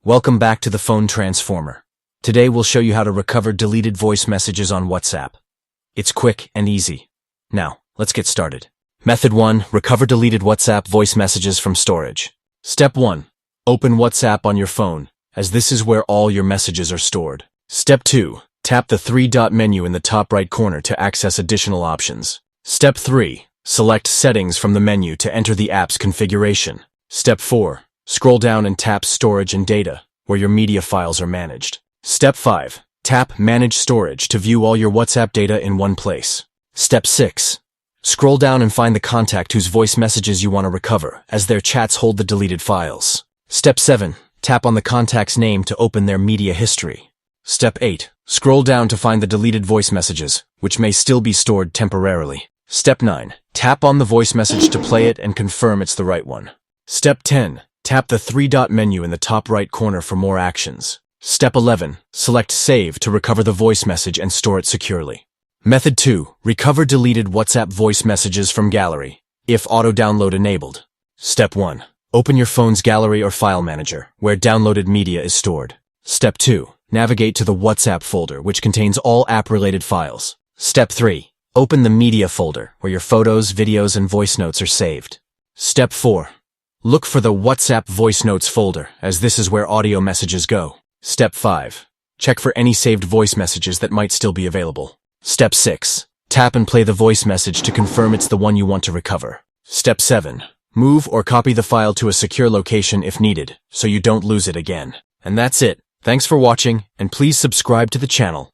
Welcome back to the Phone Transformer. Today we'll show you how to recover deleted voice messages on WhatsApp. It's quick and easy. Now, let's get started. Method 1. Recover deleted WhatsApp voice messages from storage. Step 1. Open WhatsApp on your phone, as this is where all your messages are stored. Step 2. Tap the three-dot menu in the top right corner to access additional options. Step 3. Select Settings from the menu to enter the app's configuration. Step 4. Scroll down and tap Storage and Data, where your media files are managed. Step 5. Tap Manage Storage to view all your WhatsApp data in one place. Step 6. Scroll down and find the contact whose voice messages you want to recover, as their chats hold the deleted files. Step 7. Tap on the contact's name to open their media history. Step 8. Scroll down to find the deleted voice messages, which may still be stored temporarily. Step 9. Tap on the voice message to play it and confirm it's the right one. Step 10. Tap the three-dot menu in the top right corner for more actions. Step 11. Select Save to recover the voice message and store it securely. Method 2. Recover deleted WhatsApp voice messages from gallery, if auto-download enabled. Step 1. Open your phone's gallery or file manager, where downloaded media is stored. Step 2. Navigate to the WhatsApp folder, which contains all app-related files. Step 3. Open the Media folder, where your photos, videos, and voice notes are saved. Step 4. Look for the WhatsApp Voice Notes folder, as this is where audio messages go. Step 5. Check for any saved voice messages that might still be available. Step 6. Tap and play the voice message to confirm it's the one you want to recover. Step 7. Move or copy the file to a secure location if needed, so you don't lose it again. And that's it. Thanks for watching, and please subscribe to the channel.